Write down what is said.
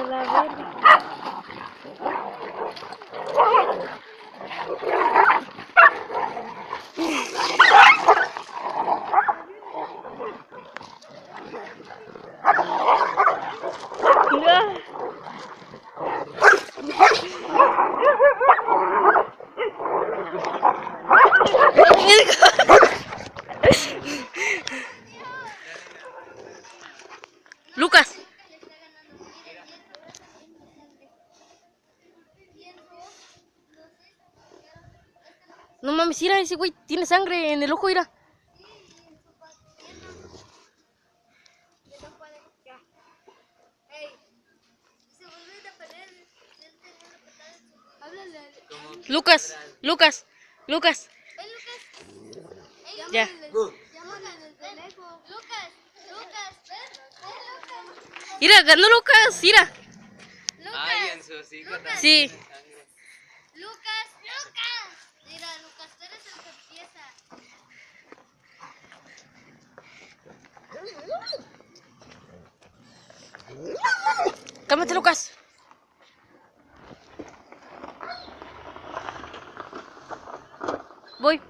La verga. Lucas. No mames, mira, ese güey tiene sangre en el ojo, mira. Lucas, Lucas, Lucas. Ya. Mira, ganó Lucas, mira. Ay, en su hocico también. Sí. Lucas. Mira, Lucas, tú eres el que empieza. Cálmate, Lucas. Voy.